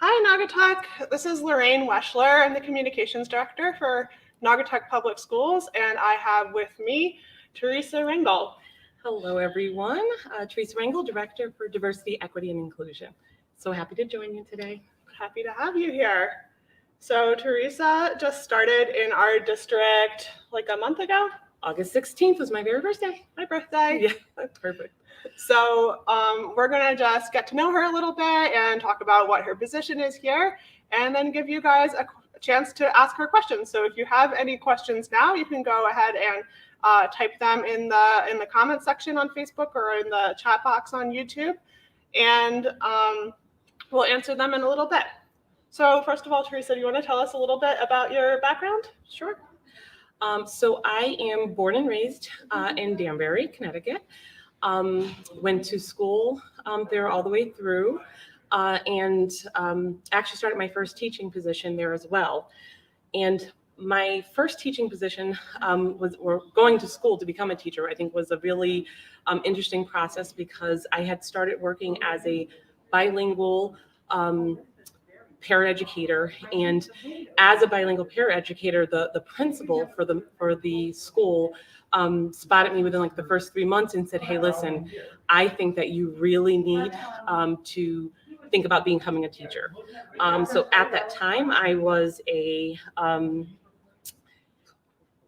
Hi, Naugatuck. This is Lorraine Weschler. I'm the Communications Director for Naugatuck Public Schools, and I have with me Theresa Rangel. Hello, everyone. Theresa Rangel, Director for Diversity, Equity, and Inclusion. So happy to join you today. Happy to have you here. So Theresa just started in our district like a month ago. August 16th was my very first day. My birthday. Yeah, that's perfect. So we're going to just get to know her a little bit and talk about what her position is here, and then give you guys a chance to ask her questions. So if you have any questions now, you can go ahead and type them in the comment section on Facebook or in the chat box on YouTube, and we'll answer them in a little bit. So first of all, Theresa, do you want to tell us a little bit about your background? Sure. So I am born and raised in Danbury, Connecticut. Went to school there all the way through, and actually started my first teaching position there as well. And my first teaching position or going to school to become a teacher, I think was a really interesting process, because I had started working as a bilingual paraeducator, and as a bilingual paraeducator, the principal for the school spotted me within like the first 3 months and said, "Hey, listen, I think that you really need to think about becoming a teacher." So at that time, I was a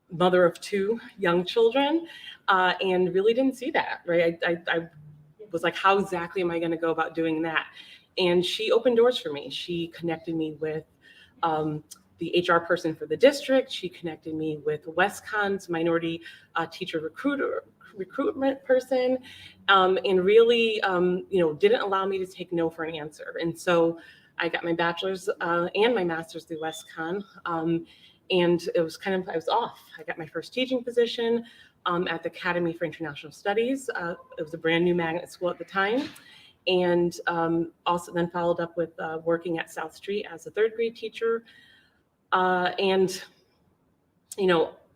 mother of 2 young children, and really didn't see that, right? I was like, how exactly am I going to go about doing that? And she opened doors for me. She connected me with the HR person for the district. She connected me with WestCon's minority teacher recruitment person, and really, didn't allow me to take no for an answer. And so I got my bachelor's and my master's through WestCon, and it was I was off. I got my first teaching position at the Academy for International Studies. It was a brand new magnet school at the time. And also then followed up with working at South Street as a 3rd grade teacher. And,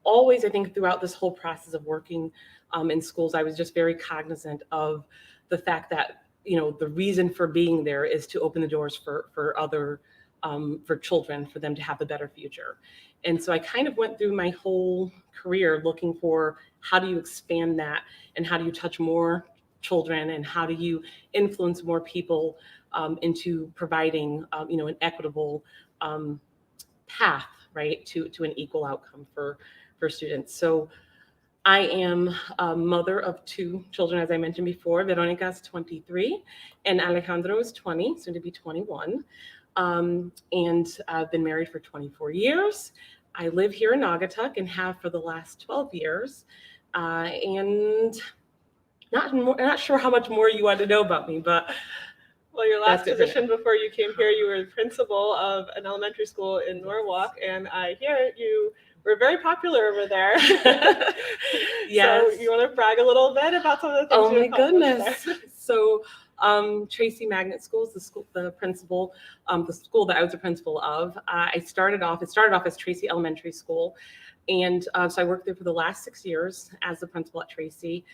always, I think throughout this whole process of working in schools, I was just very cognizant of the fact that, the reason for being there is to open the doors for other, for children, for them to have a better future. And so I kind of went through my whole career looking for how do you expand that, and how do you touch more children, and how do you influence more people into providing an equitable path, right, to an equal outcome for students. So I am a mother of 2 children, as I mentioned before. Veronica is 23 and Alejandro is 20, soon to be 21. And I've been married for 24 years. I live here in Naugatuck and have for the last 12 years. And not sure how much more you want to know about me, but well, your last position before you came here, you were the principal of an elementary school in Norwalk, and I hear you were very popular over there. Yes. So you want to brag a little bit about some of the things? Oh my goodness! So Tracy Magnet School is the school that I was a principal of. It started off as Tracy Elementary School, and so I worked there for the last 6 years as the principal at Tracy.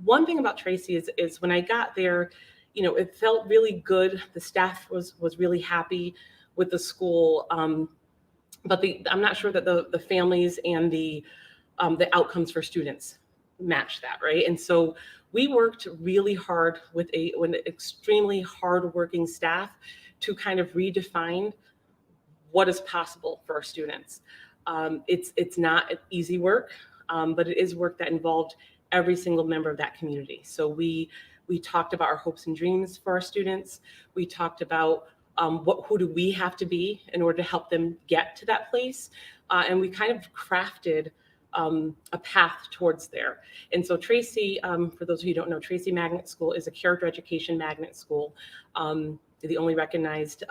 One thing about Tracy is when I got there, it felt really good. The staff was really happy with the school, but I'm not sure that the families and the outcomes for students match that, right? And so we worked really hard with an extremely hardworking staff to kind of redefine what is possible for our students. It's not easy work. But it is work that involved every single member of that community. So we talked about our hopes and dreams for our students. We talked about who do we have to be in order to help them get to that place. And we kind of crafted a path towards there. And so Tracy, for those of you who don't know, Tracy Magnet School is a character education magnet school, the only recognized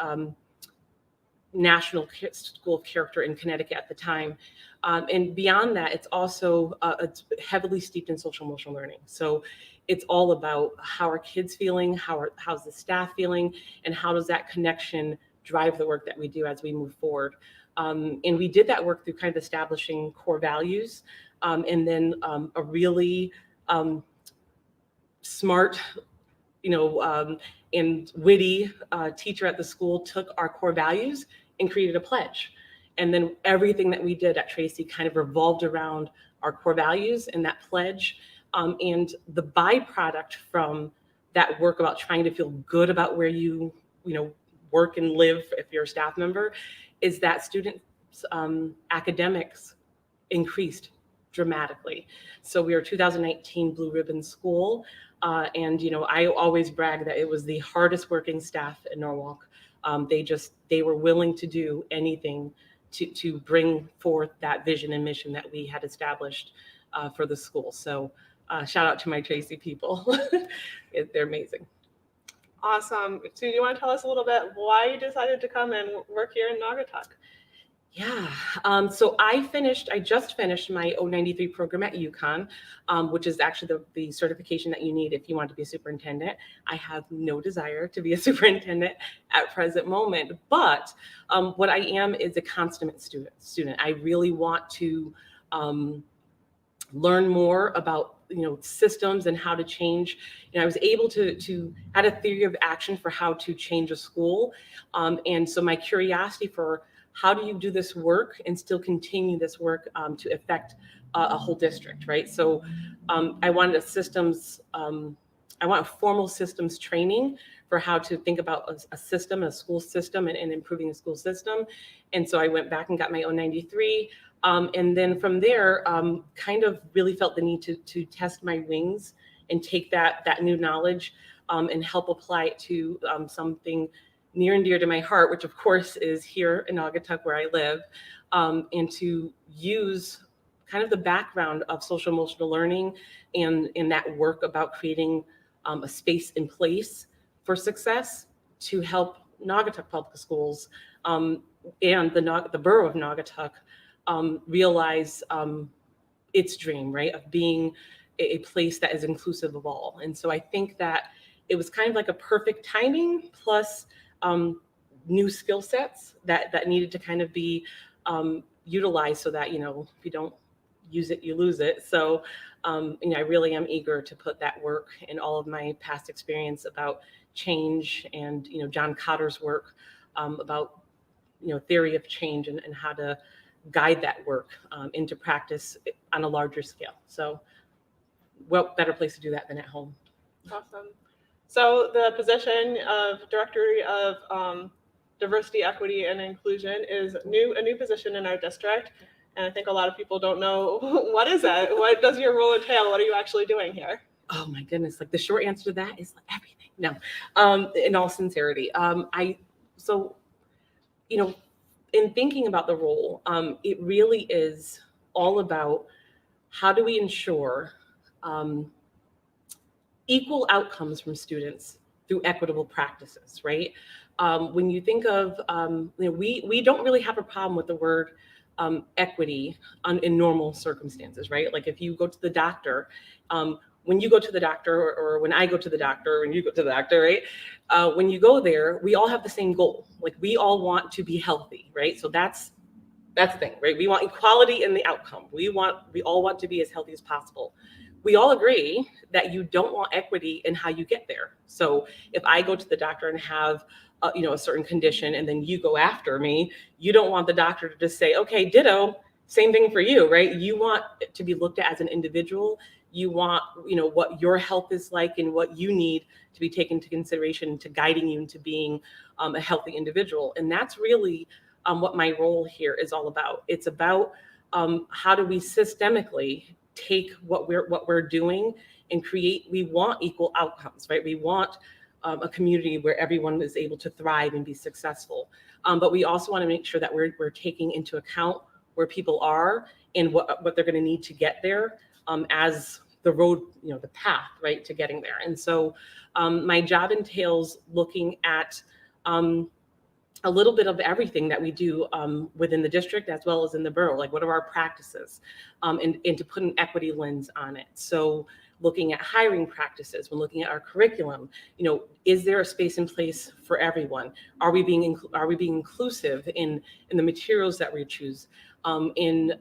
National School of Character in Connecticut at the time. And beyond that, it's also it's heavily steeped in social emotional learning. So it's all about how are kids feeling, how's the staff feeling, and how does that connection drive the work that we do as we move forward. And we did that work through kind of establishing core values, and then a really smart, and witty teacher at the school took our core values and created a pledge. And then everything that we did at Tracy kind of revolved around our core values and that pledge. And the byproduct from that work about trying to feel good about where you work and live if you're a staff member is that students' academics increased dramatically. So we are 2019 Blue Ribbon School. And I always brag that it was the hardest working staff in Norwalk. They were willing to do anything to bring forth that vision and mission that we had established for the school. So shout out to my Tracy people. They're amazing. Awesome. So do you want to tell us a little bit why you decided to come and work here in Naugatuck? Yeah. So I just finished my 093 program at UConn, which is actually the certification that you need if you want to be a superintendent. I have no desire to be a superintendent at present moment, but what I am is a consummate student. I really want to learn more about systems and how to change. I was able to add a theory of action for how to change a school, and so my curiosity for how do you do this work and still continue this work to affect a whole district, right? So I wanted I want a formal systems training for how to think about a system, a school system, and improving a school system. And so I went back and got my 093. And then from there, kind of really felt the need to test my wings and take that new knowledge and help apply it to something near and dear to my heart, which of course is here in Naugatuck where I live, and to use kind of the background of social emotional learning and in that work about creating a space and place for success to help Naugatuck Public Schools and the borough of Naugatuck realize its dream, right, of being a place that is inclusive of all. And so I think that it was kind of like a perfect timing plus new skill sets that needed to kind of be utilized so that, if you don't use it, you lose it. So, I really am eager to put that work and all of my past experience about change and, John Cotter's work about, theory of change and how to guide that work into practice on a larger scale. So what better place to do that than at home? Awesome. So the position of Director of Diversity, Equity, and Inclusion is a new position in our district. And I think a lot of people don't know, what is that? What does your role entail? What are you actually doing here? Oh my goodness. Like the short answer to that is like everything. No, in all sincerity. In thinking about the role, it really is all about how do we ensure equal outcomes from students through equitable practices, right? When you think of, we don't really have a problem with the word equity in normal circumstances, right? Like if you go to the doctor, when you go to the doctor or when I go to the doctor and you go to the doctor, right? When you go there, we all have the same goal. Like we all want to be healthy, right? So that's the thing, right? We want equality in the outcome. We all want to be as healthy as possible. We all agree that you don't want equity in how you get there. So if I go to the doctor and have a certain condition and then you go after me, you don't want the doctor to just say, okay, ditto, same thing for you, right? You want it to be looked at as an individual. You want, what your health is like and what you need to be taken into consideration to guiding you into being a healthy individual. And that's really what my role here is all about. It's about how do we systemically take what we're doing and create, we want equal outcomes, right? We want a community where everyone is able to thrive and be successful. But we also want to make sure that we're taking into account where people are and what they're going to need to get there as the road, the path, right, to getting there. And so my job entails looking at a little bit of everything that we do within the district as well as in the borough. Like what are our practices and to put an equity lens on it. So looking at hiring practices, when looking at our curriculum, is there a space in place for everyone? Are we being inclusive in the materials that we choose? In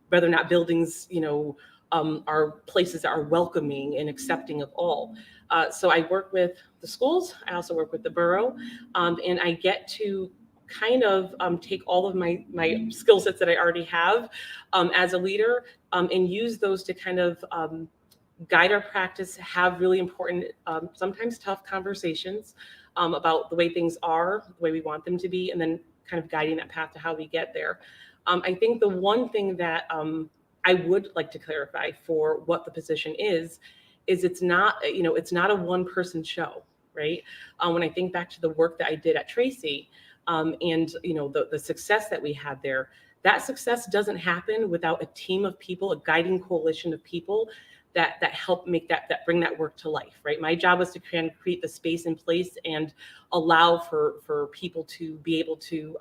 whether or not buildings are places that are welcoming and accepting of all. So I work with the schools. I also work with the borough, and I get to kind of take all of my skill sets that I already have as a leader, and use those to kind of guide our practice, have really important, sometimes tough conversations about the way things are, the way we want them to be, and then kind of guiding that path to how we get there. I think the one thing that I would like to clarify for what the position is it's not, it's not a one-person show, right? When I think back to the work that I did at Tracy, and the success that we had there, that success doesn't happen without a team of people, a guiding coalition of people that help make that bring that work to life, right? My job was to kind of create the space in place and allow for people to be able to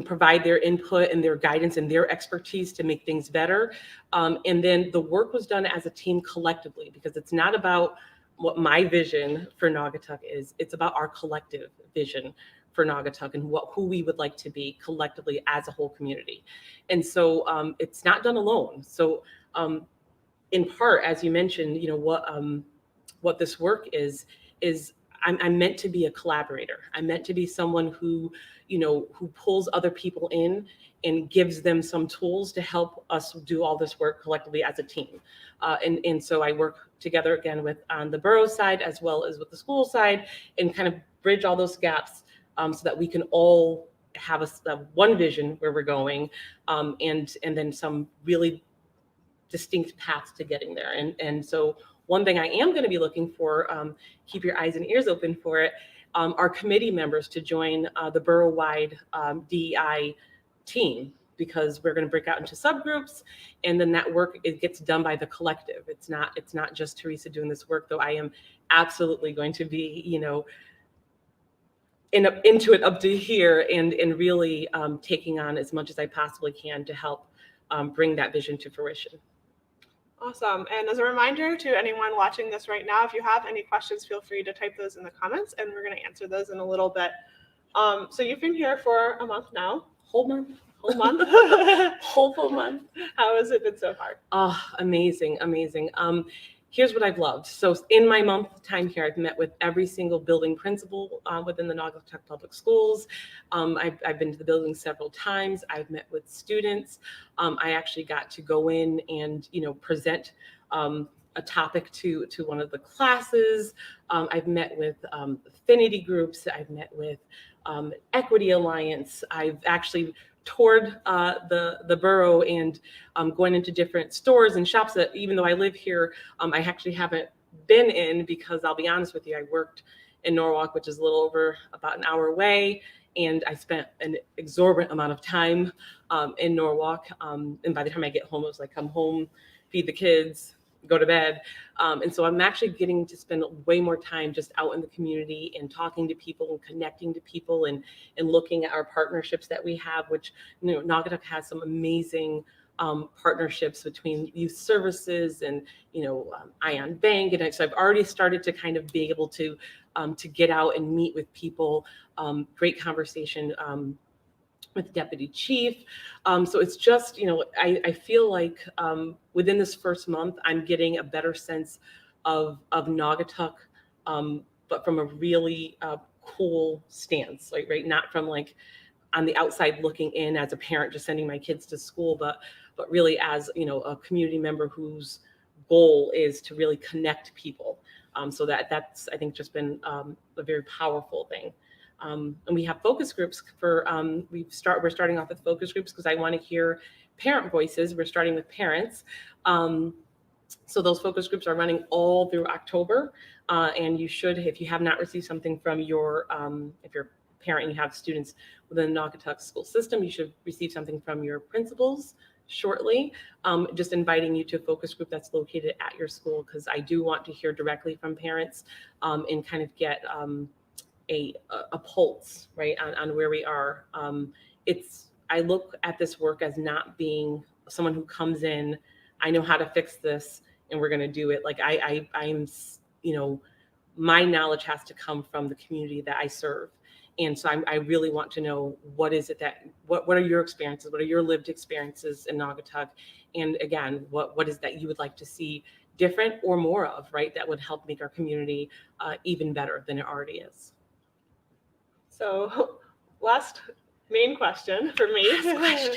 provide their input and their guidance and their expertise to make things better. And then the work was done as a team collectively, because it's not about what my vision for Naugatuck is. It's about our collective vision for Naugatuck and who we would like to be collectively as a whole community. And so it's not done alone. So in part, as you mentioned, what this work is I'm meant to be a collaborator. I'm meant to be someone who pulls other people in and gives them some tools to help us do all this work collectively as a team. And so I work together again with on the borough side as well as with the school side, and kind of bridge all those gaps so that we can all have a one vision where we're going, and then some really distinct paths to getting there. And so one thing I am going to be looking for, keep your eyes and ears open for it, are committee members to join the borough-wide DEI team, because we're going to break out into subgroups, and then that work, it gets done by the collective. It's not just Theresa doing this work, though I am absolutely going to be, into it up to here, and really taking on as much as I possibly can to help bring that vision to fruition. Awesome. And as a reminder to anyone watching this right now, if you have any questions, feel free to type those in the comments, and we're going to answer those in a little bit. So you've been here for a month now. Whole month. Whole month. Whole full month. How has it been so far? Oh, amazing. Here's what I've loved. So in my month time here, I've met with every single building principal within the Naugatuck Public Schools. I've been to the building several times. I've met with students. I actually got to go in and present a topic to one of the classes. I've met with affinity groups. I've met with Equity Alliance. I've actually toured the borough and going into different stores and shops that, even though I live here, I actually haven't been in, because I'll be honest with you, I worked in Norwalk, which is a little over about an hour away, and I spent an exorbitant amount of time in Norwalk. And by the time I get home, it was like, come home, feed the kids, go to bed. And so I'm actually getting to spend way more time just out in the community and talking to people and connecting to people and looking at our partnerships that we have, which, Naugatuck has some amazing partnerships between youth services and, Ion Bank. And so I've already started to kind of be able to get out and meet with people, great conversation with Deputy Chief. So it's just, I feel like within this first month, I'm getting a better sense of Naugatuck, but from a really cool stance, right? Not from like on the outside looking in as a parent just sending my kids to school, but really as, a community member whose goal is to really connect people. So that's, I think, just been a very powerful thing. And we have focus groups for, we're starting off with focus groups because I want to hear parent voices. We're starting with parents. So those focus groups are running all through October. And you should, if you have not received something from your, if you're a parent and you have students within the Naugatuck school system, you should receive something from your principals shortly, just inviting you to a focus group that's located at your school, because I do want to hear directly from parents and kind of get a pulse, right, on where we are. I look at this work as not being someone who comes in, I know how to fix this and we're going to do it. Like I'm, my knowledge has to come from the community that I serve. And so I really want to know what is it what are your experiences? What are your lived experiences in Naugatuck? And again, what is that you would like to see different or more of, right? That would help make our community even better than it already is. So last main question for me Question.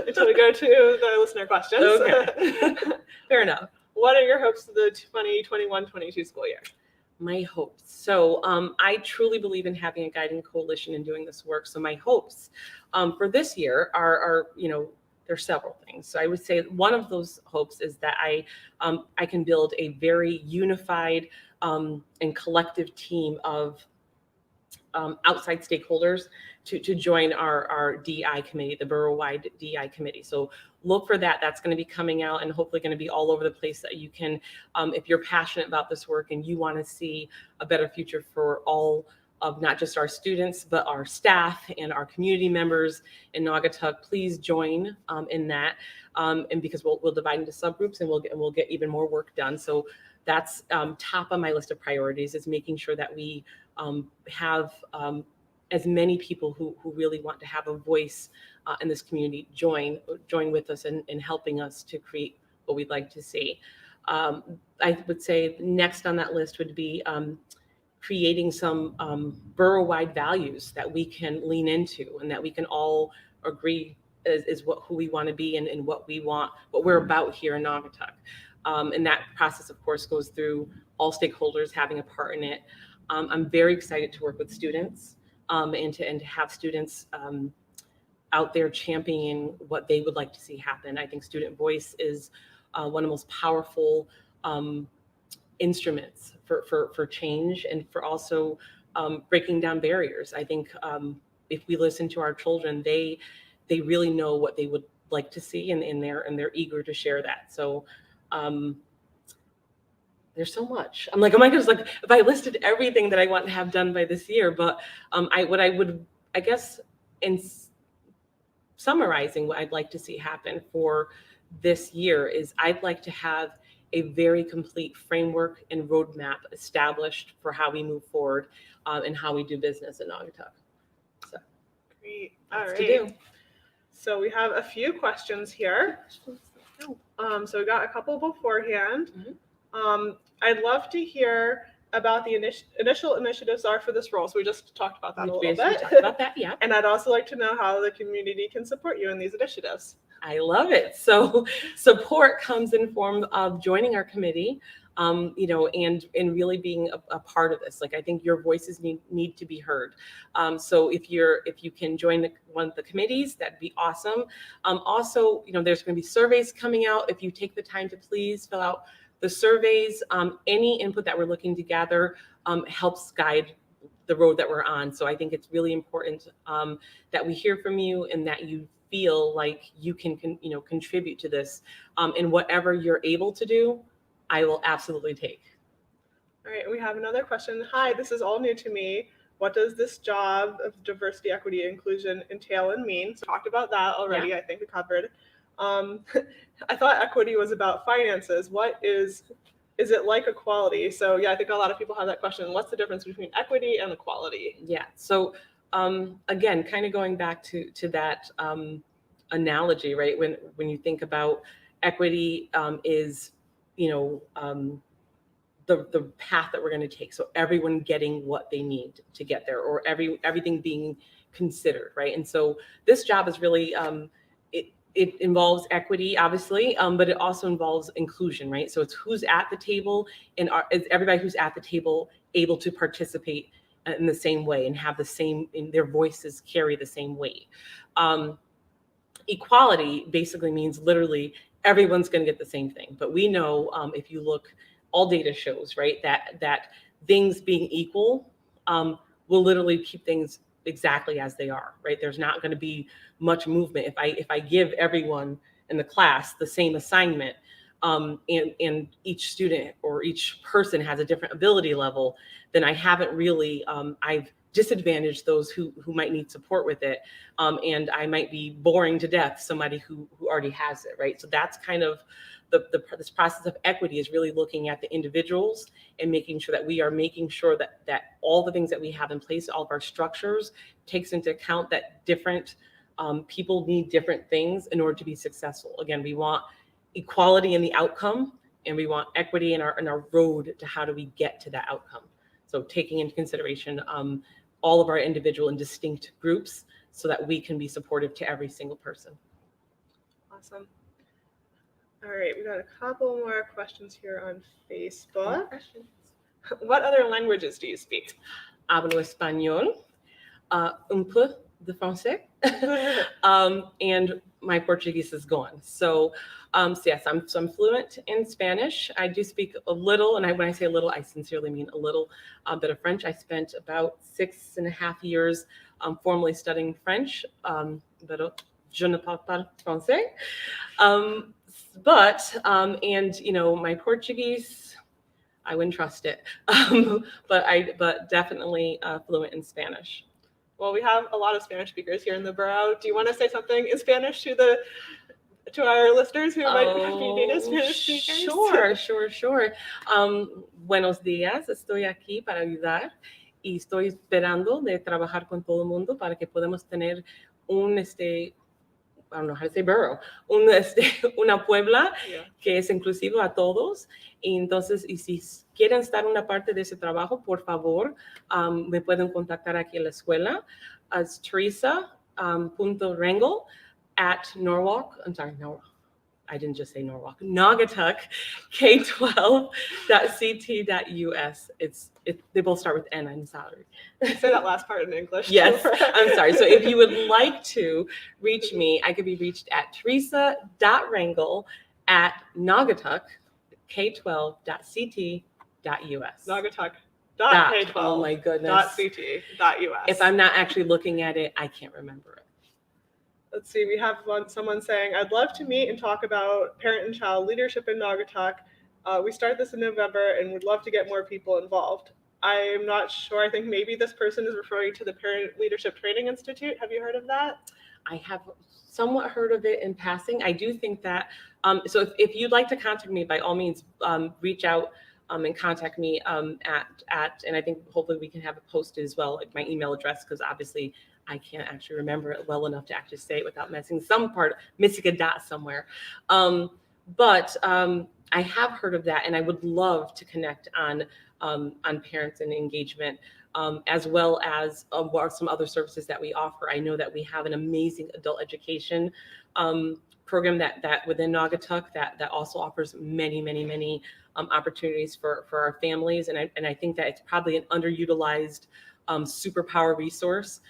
until we go to the listener questions. Okay. Fair enough. What are your hopes for the 2021-22 school year? My hopes. So I truly believe in having a guiding coalition and doing this work. So my hopes for this year are there's several things. So I would say one of those hopes is that I can build a very unified and collective team of outside stakeholders to join our DEI committee, the borough-wide DEI committee. So look for that. That's going to be coming out and hopefully going to be all over the place that you can, if you're passionate about this work and you want to see a better future for all of not just our students, but our staff and our community members in Naugatuck, please join in that. And because we'll divide into subgroups and we'll get even more work done. So that's top on my list of priorities, is making sure that we have as many people who really want to have a voice in this community join with us in helping us to create what we'd like to see. I would say next on that list would be creating some borough-wide values that we can lean into and that we can all agree is who we want to be and what we're about here in Naugatuck. And that process, of course, goes through all stakeholders having a part in it. I'm very excited to work with students and to have students out there championing what they would like to see happen. I think student voice is one of the most powerful instruments for change and for also breaking down barriers. I think if we listen to our children, they really know what they would like to see and they're eager to share that. So there's so much. I'm like, oh my goodness, like if I listed everything that I want to have done by this year, but I guess in summarizing what I'd like to see happen for this year is I'd like to have a very complete framework and roadmap established for how we move forward and how we do business in Naugatuck. So great. All right. To do. So we have a few questions here. So we got a couple beforehand. Mm-hmm. I'd love to hear about the initial initiatives are for this role. So we just talked about that a little bit. Talked about that, yeah. And I'd also like to know how the community can support you in these initiatives. I love it. So support comes in form of joining our committee, and really being a part of this. Like, I think your voices need to be heard. So if you can join one of the committees, that'd be awesome. Also, there's going to be surveys coming out. If you take the time to please fill out the surveys, any input that we're looking to gather helps guide the road that we're on. So I think it's really important that we hear from you and that you feel like you can contribute to this, and whatever you're able to do, I will absolutely take. All right, we have another question. Hi, this is all new to me. What does this job of diversity, equity, inclusion entail and mean? So we talked about that already. Yeah. I think we covered. I thought equity was about finances. What is it like equality? So yeah, I think a lot of people have that question. What's the difference between equity and equality? Yeah. So again, kind of going back to that analogy, right? When you think about equity is, the path that we're going to take. So everyone getting what they need to get there, or everything being considered, right? And so this job is really, it involves equity, obviously, but it also involves inclusion, right? So it's who's at the table, and is everybody who's at the table able to participate in the same way and have the same, in their voices carry the same weight. Equality basically means literally everyone's going to get the same thing. But we know, if you look, all data shows, right, that things being equal will literally keep things exactly as they are, right? There's not going to be much movement. If I give everyone in the class the same assignment, and each student or each person has a different ability level, then I haven't really, I've disadvantage those who might need support with it. And I might be boring to death somebody who already has it, right? So that's kind of this process of equity is really looking at the individuals and making sure that we are making sure that all the things that we have in place, all of our structures, takes into account that different people need different things in order to be successful. Again, we want equality in the outcome, and we want equity in our road to how do we get to that outcome. So taking into consideration all of our individual and distinct groups so that we can be supportive to every single person. Awesome. All right, we got a couple more questions here on Facebook. What other languages do you speak? Hablo español, un peu de français, and my Portuguese is gone. So yes, I'm fluent in Spanish. I do speak a little, and when I say a little, I sincerely mean a little bit of French. I spent about 6.5 years formally studying French, but je ne parle pas français. And my Portuguese, I wouldn't trust it, but definitely fluent in Spanish. Well, we have a lot of Spanish speakers here in the borough. Do you want to say something in Spanish to our listeners who might be native Spanish speakers? Sure. Buenos días, estoy aquí para ayudar y estoy esperando de trabajar con todo el mundo para que podamos tener I don't know how to say borough, una puebla que es inclusivo a todos. Y entonces, y si quieren estar una parte de ese trabajo, por favor, me pueden contactar aquí en la escuela. As Theresa.Rangel at Norwalk. I'm sorry, Norwalk. I didn't just say Norwalk. Naugatuck, K12.ct.us. They both start with N. I'm sorry. Say that last part in English. Yes, I'm sorry. So if you would like to reach me, I could be reached at Theresa.Rangel at Naugatuck, K12.ct.us. Naugatuck.K12. Oh my goodness. .ct.us. If I'm not actually looking at it, I can't remember it. Let's see, we have someone saying, I'd love to meet and talk about parent and child leadership in Naugatuck. We start this in November and would love to get more people involved. I'm not sure. I think maybe this person is referring to the Parent Leadership Training Institute. Have you heard of that? I have somewhat heard of it in passing. I do think that, so if you'd like to contact me, by all means, reach out and contact me and I think hopefully we can have it posted as well, like my email address, because obviously I can't actually remember it well enough to actually say it without missing a dot somewhere. But I have heard of that, and I would love to connect on parents and engagement, as well as what are some other services that we offer. I know that we have an amazing adult education program that within Naugatuck that also offers many opportunities for our families, and I think that it's probably an underutilized superpower resource.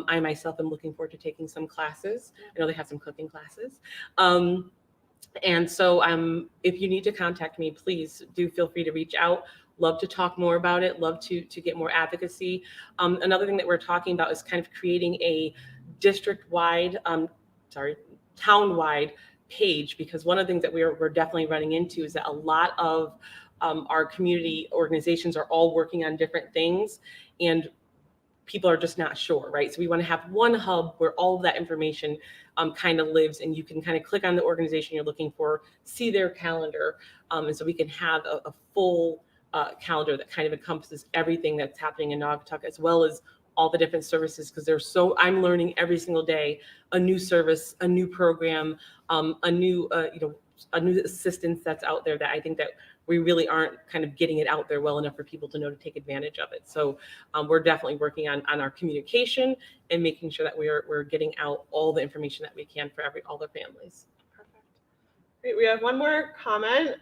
I myself am looking forward to taking some classes. I know they have some cooking classes. And so if you need to contact me, please do feel free to reach out. Love to talk more about it. Love to get more advocacy. Another thing that we're talking about is kind of creating a district-wide, town-wide page, because one of the things that we're definitely running into is that a lot of our community organizations are all working on different things, and people are just not sure, right? So we want to have one hub where all of that information kind of lives, and you can kind of click on the organization you're looking for, see their calendar, and so we can have a full calendar that kind of encompasses everything that's happening in Naugatuck, as well as all the different services, because I'm learning every single day a new service, a new program, a new assistance that's out there that I think that we really aren't kind of getting it out there well enough for people to know to take advantage of it. So we're definitely working on our communication and making sure that we're getting out all the information that we can for all the families. Perfect. Great. We have one more comment.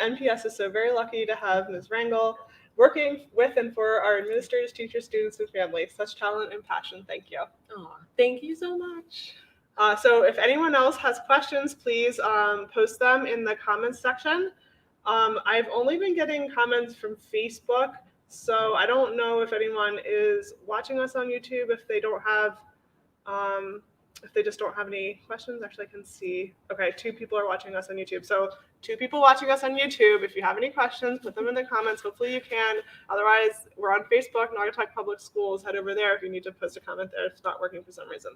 NPS is so very lucky to have Ms. Rangel working with and for our administrators, teachers, students, and families. Such talent and passion. Thank you. Oh, thank you so much. So if anyone else has questions, please post them in the comments section. I've only been getting comments from Facebook, so I don't know if anyone is watching us on YouTube if they don't have if they just don't have any questions, actually I can see. Okay, 2 people are watching us on YouTube. So 2 people watching us on YouTube. If you have any questions, put them in the comments. Hopefully you can. Otherwise, we're on Facebook, Naugatuck Public Schools. Head over there if you need to post a comment there. It's not working for some reason.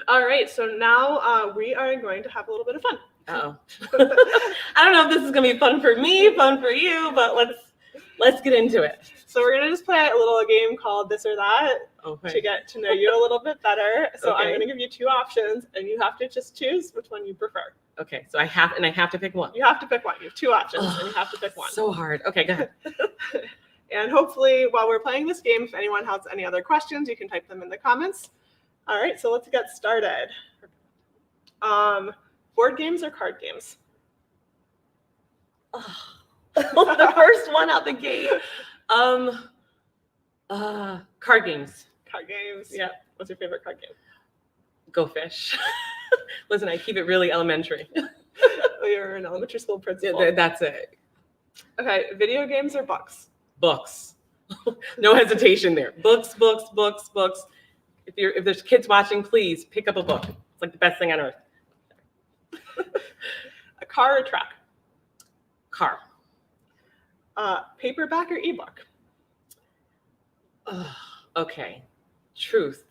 All right, so now we are going to have a little bit of fun. Uh-oh. I don't know if this is going to be fun for me, fun for you, but let's get into it. So we're going to just play a little game called This or That Okay. to get to know you a little bit better. So Okay. I'm going to give you 2 options, and you have to just choose which one you prefer. Okay, so I have to pick one. You have to pick one. You have 2 options, and you have to pick one. So hard. Okay, go ahead. And hopefully, while we're playing this game, if anyone has any other questions, you can type them in the comments. All right, so let's get started. Board games or card games? The first one out the gate. Card games. Card games. Yeah. What's your favorite card game? Go Fish. Listen, I keep it really elementary. Oh, you're an elementary school principal. Yeah, that's it. Okay, video games or books? Books. No hesitation there. Books. If there's kids watching, please pick up a book. It's like the best thing on earth. A car or truck? Car. Paperback or ebook? Okay. Truth.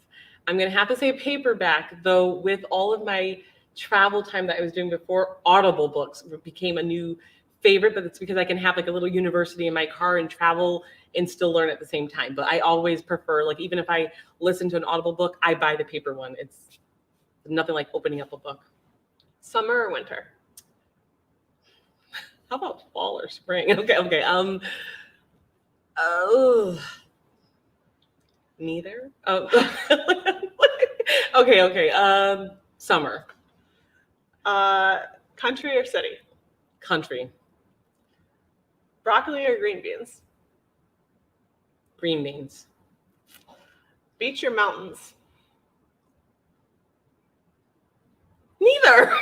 I'm going to have to say paperback, though with all of my travel time that I was doing before, Audible books became a new favorite, but it's because I can have like a little university in my car and travel and still learn at the same time. But I always prefer, like, even if I listen to an Audible book, I buy the paper one. It's nothing like opening up a book. Summer or winter? How about fall or spring? Okay. Neither. Oh. Okay. Summer. Country or city? Country. Broccoli or green beans? Green beans. Beach or mountains? Neither.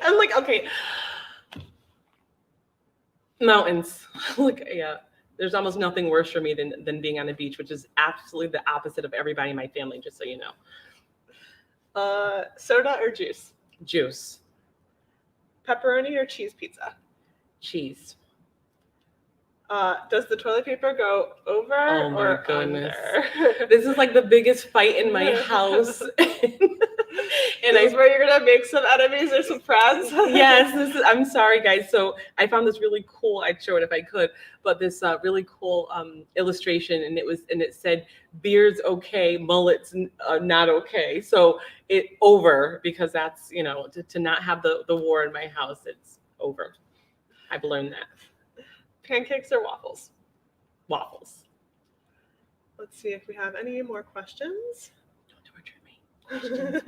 I'm like, okay. Mountains. Look, yeah. There's almost nothing worse for me than being on a beach, which is absolutely the opposite of everybody in my family, just so you know. Soda or juice? Juice. Pepperoni or cheese pizza? Cheese. Does the toilet paper go over Oh my or goodness. under? This is like the biggest fight in my house. And this is where you're gonna make some enemies or some friends. Yes, I'm sorry, guys. So I found this really cool. I'd show it if I could, but this really cool illustration, and it said, "Beards okay, mullets not okay." So it over, because that's, to not have the war in my house. It's over. I've learned that. Pancakes or waffles? Waffles. Let's see if we have any more questions. Don't torture me.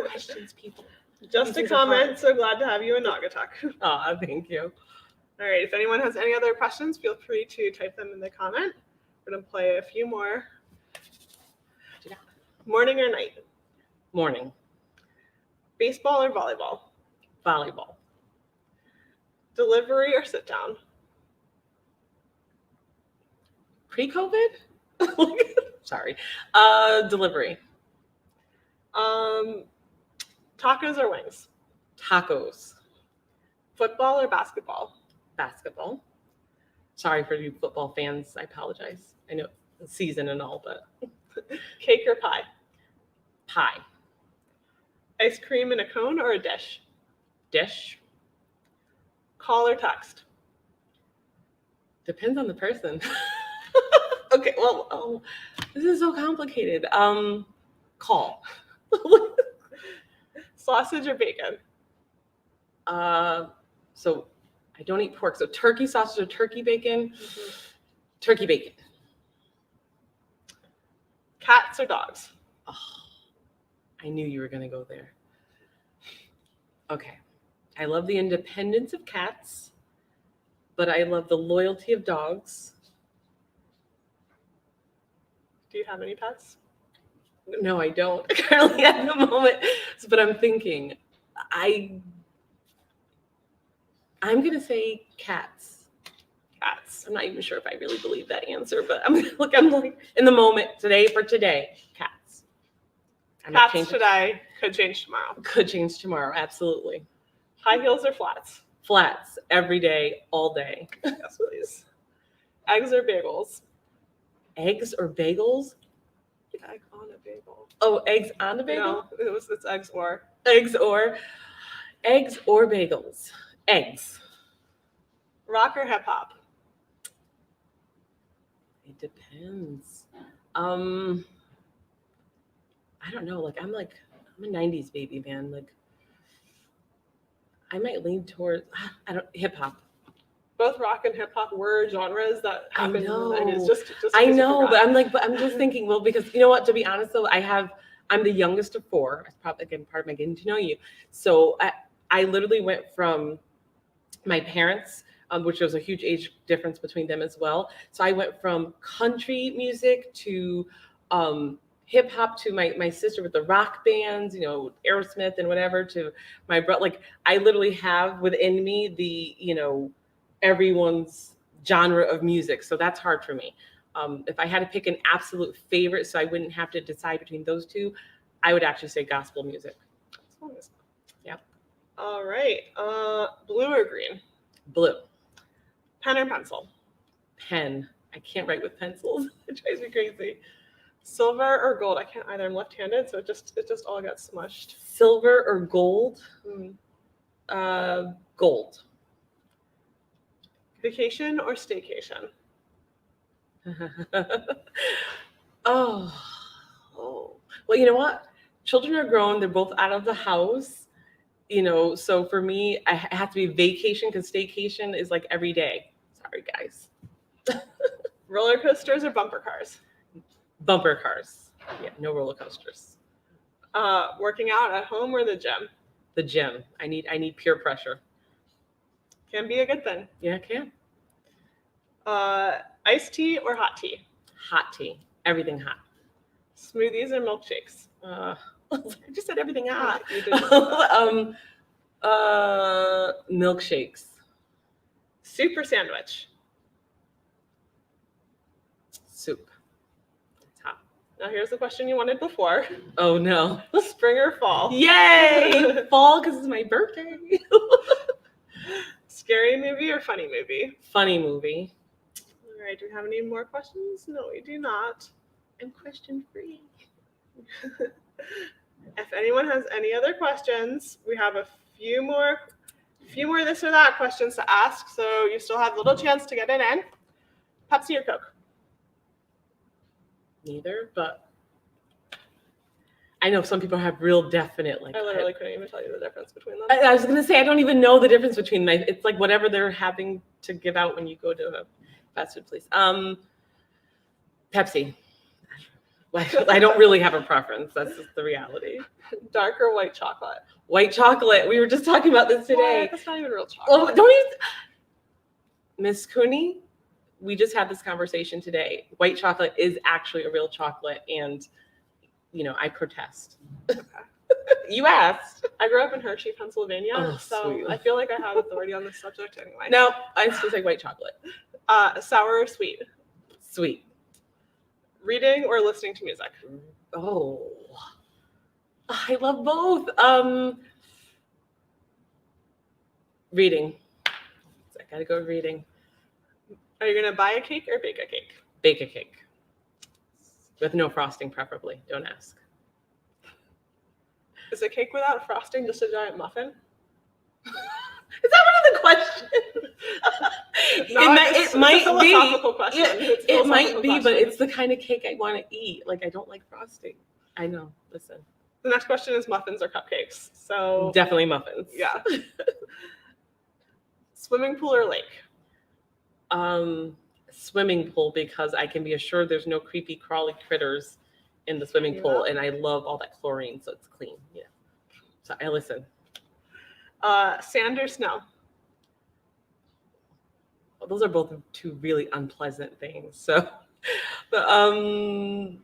Questions, people. Just a comment. So glad to have you in Naugatuck. Oh, thank you. All right. If anyone has any other questions, feel free to type them in the comment. We're going to play a few more. Morning or night? Morning. Baseball or volleyball? Volleyball. Delivery or sit down? Pre-COVID? Sorry. Delivery. Tacos or wings? Tacos. Football or basketball? Basketball. Sorry for you football fans. I apologize. I know it's season and all, but Cake or pie? pie. Ice cream in a cone or a dish? Dish. Call or text? Depends on the person. Okay, well, this is so complicated. Call. Sausage or bacon? So I don't eat pork. So turkey sausage or turkey bacon? Mm-hmm. Turkey bacon. Cats or dogs? Oh, I knew you were going to go there. Okay. I love the independence of cats, but I love the loyalty of dogs. Do you have any pets? No, I don't currently at the moment, but I'm thinking, I'm going to say cats. Cats. I'm not even sure if I really believe that answer, but I'm like in the moment today, cats. I'm not Cats changing. today, could change tomorrow. Could change tomorrow. Absolutely. High heels or flats? Flats every day, all day. Yes, please. Eggs or bagels? Eggs or bagels? Egg on a bagel. Oh, eggs on the bagel? No, it's eggs or. Eggs or bagels. Eggs. Rock or hip hop? It depends. I don't know. Like I'm a '90s baby, man. Like I might lean towards hip hop. Both rock and hip hop were genres that happened in the 90s. Just I know, but I'm just thinking, well, because you know what? To be honest, though, I'm the youngest of four. It's probably again part of my getting to know you. So I literally went from my parents, which was a huge age difference between them as well. So I went from country music to hip hop to my sister with the rock bands, you know, Aerosmith and whatever, to my brother. Like I literally have within me the, you know, everyone's genre of music. So that's hard for me. If I had to pick an absolute favorite, so I wouldn't have to decide between those two, I would actually say gospel music. Yeah. All right. Blue or green? Blue. Pen or pencil? Pen. I can't write with pencils. It drives me crazy. Silver or gold? I can't either. I'm left-handed, so it just all got smushed. Silver or gold? Gold. Vacation or staycation? Oh. Well, you know what? Children are grown. They're both out of the house. You know, so for me, I have to be vacation because staycation is like every day. Sorry, guys. Roller coasters or bumper cars? Bumper cars. Yeah, no roller coasters. Working out at home or the gym? The gym. I need peer pressure. Can be a good thing. Yeah, it can. Iced tea or hot tea? Hot tea. Everything hot. Smoothies or milkshakes? I just said everything hot. You did say that. Milkshakes. Soup or sandwich? Soup. It's hot. Now here's the question you wanted before. Oh no. Spring or fall? Yay! Fall because it's my birthday. Scary movie or funny movie? Funny movie. All right, do we have any more questions? No, we do not. I'm question free. If anyone has any other questions, we have a few more this or that questions to ask, so you still have a little chance to get it in. Pepsi or Coke? Neither, but I know some people have real definite like. I literally couldn't even tell you the difference between them. I was gonna say I don't even know the difference between them. It's like whatever they're having to give out when you go to a fast food place. Pepsi. I don't really have a preference. That's just the reality. Dark or white chocolate? White chocolate. We were just talking about this today. What? That's not even real chocolate. Oh, don't even. Miss Cooney, we just had this conversation today. White chocolate is actually a real chocolate, and you know I protest. Okay. You asked. I grew up in Hershey, Pennsylvania, Oh, so sweet. I feel like I have authority on this subject anyway. No, I still say white chocolate. Sour or sweet? Sweet. Reading or listening to music? Oh, I love both. Reading. I gotta go reading. Are you gonna buy a cake or bake a cake? Bake a cake. With no frosting, preferably. Don't ask. Is a cake without frosting just a giant muffin? Is that one of the questions? It's it might a philosophical question. It might be, but it's the kind of cake I want to eat. Like I don't like frosting. I know. Listen. The next question is muffins or cupcakes. So Definitely muffins. yeah. Swimming pool or lake? Swimming pool because I can be assured there's no creepy crawly critters in the swimming pool, and I love all that chlorine, so it's clean. Yeah. So I listen. Sand or snow? Well, those are both two really unpleasant things. So, but, I'm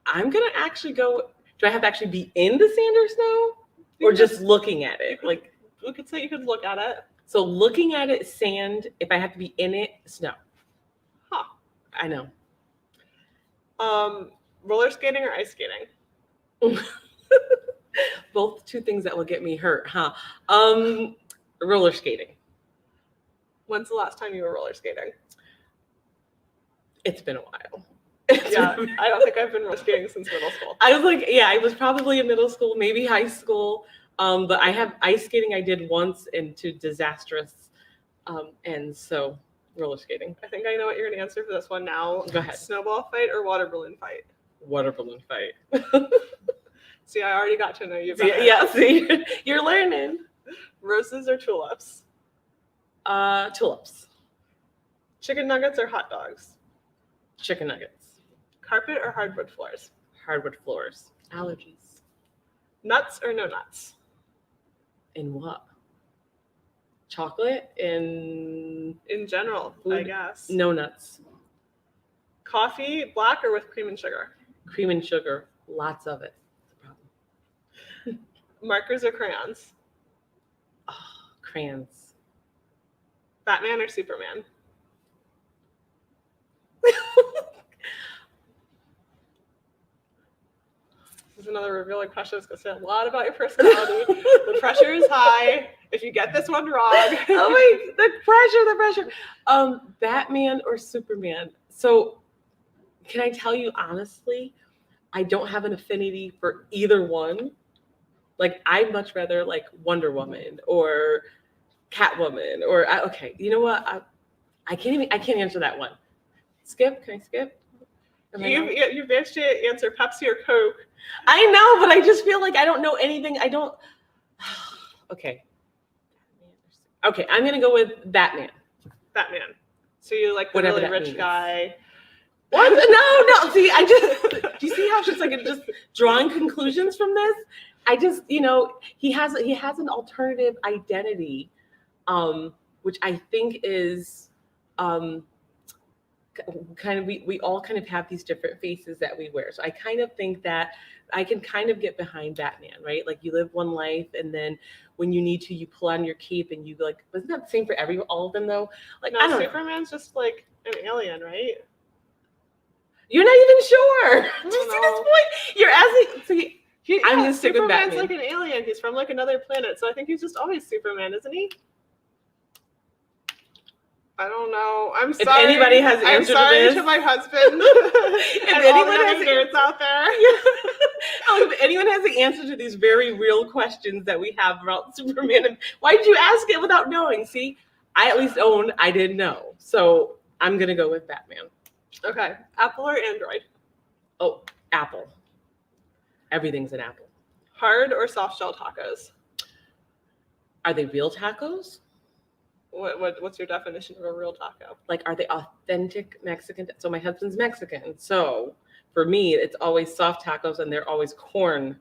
gonna actually go. Do I have to actually be in the sand or snow, or just looking at it? Like we could say you could look at it. So looking at it, sand. If I have to be in it, snow. Huh. I know. Roller skating or ice skating? both two things that will get me hurt, huh? Roller skating. When's the last time you were roller skating? It's been a while. Yeah, I don't think I've been roller skating since middle school. I was like, yeah, I was probably in middle school, maybe high school. But I have ice skating I did once into disastrous. And so roller skating. I think I know what you're going to answer for this one now. Go ahead. Snowball fight or water balloon fight? Water balloon fight. See, I already got to know you better. Yeah, see, you're learning. Roses or tulips? Tulips. Chicken nuggets or hot dogs? Chicken nuggets. Carpet or hardwood floors? Hardwood floors. Allergies. Nuts or no nuts? In what? Chocolate? In general, food? I guess. No nuts. Coffee, black or with cream and sugar? Cream and sugar. Lots of it. That's the problem. Markers or crayons? Oh, crayons. Batman or Superman? This is another revealing question. It's going to say a lot about your personality. The pressure is high. If you get this one wrong. Oh my, the pressure. Batman or Superman? So can I tell you honestly, I don't have an affinity for either one. Like, I'd much rather like Wonder Woman or Catwoman or okay, you know what? I can't answer that one. Skip? Can I skip? You've managed to answer Pepsi or Coke. I know, but I just feel like I don't know anything. I don't. Okay. Okay, I'm gonna go with Batman. Batman. So you like the Whatever really that rich means. guy. What? No. See, I just. Do you see how she's like just drawing conclusions from this? I just, he has an alternative identity, which I think is kind of we all kind of have these different faces that we wear. So I kind of think that I can kind of get behind Batman, right? Like, you live one life, and then when you need to, you pull on your cape, and you like. Isn't that the same for all of them though? Like, no, I don't know. Superman's just like an alien, right? You're not even sure. Do you see this point? You're asking. See, I'm gonna stick with Batman. Superman's like an alien. He's from like another planet, so I think he's just always Superman, isn't he? I don't know. I'm sorry. If anybody has answered I'm sorry this, to my husband. if anyone has nerds out there. If anyone has the answer to these very real questions that we have about Superman, and why did you ask it without knowing? See, I at least own I didn't know, so I'm gonna go with Batman. Okay, Apple or Android? Oh, Apple. Everything's an Apple. Hard or soft shell tacos? Are they real tacos? What's your definition of a real taco? Like, are they authentic Mexican? So my husband's Mexican. So for me, it's always soft tacos, and they're always corn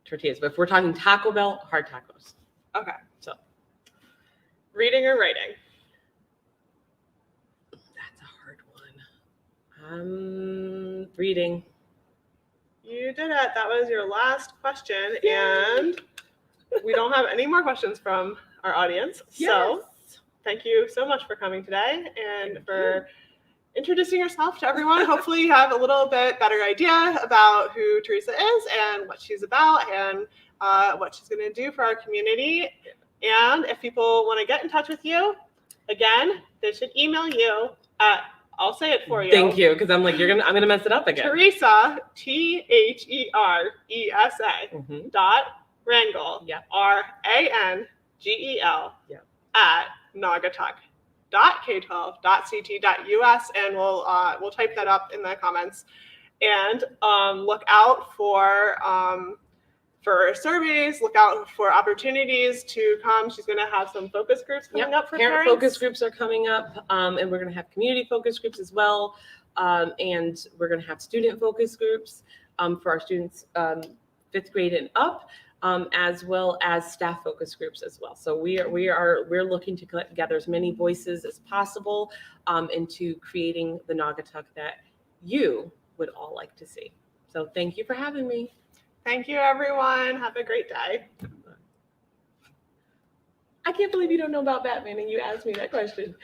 tortillas. But if we're talking Taco Bell, hard tacos. Okay. So reading or writing? That's a hard one. Reading. You did it. That was your last question. Yay. And we don't have any more questions from our audience. Yes. So thank you so much for coming today and for introducing yourself to everyone. Hopefully you have a little bit better idea about who Theresa is and what she's about and what she's going to do for our community. And if people want to get in touch with you, again, they should email you at, I'll say it for you. Thank you, because I'm gonna mess it up again. Theresa, Theresa, .Rangel, Yep. Rangel, Yep. at naugatuck.k12.ct.us, and we'll type that up in the comments. And look out for surveys, look out for opportunities to come. She's going to have some focus groups coming up for parent parents. focus groups are coming up, and we're going to have community focus groups as well, and we're going to have student focus groups for our students 5th grade and up, as well as staff focus groups as well. So we're looking to gather as many voices as possible into creating the Naugatuck that you would all like to see. So thank you for having me. Thank you, everyone. Have a great day. I can't believe you don't know about Batman and you asked me that question.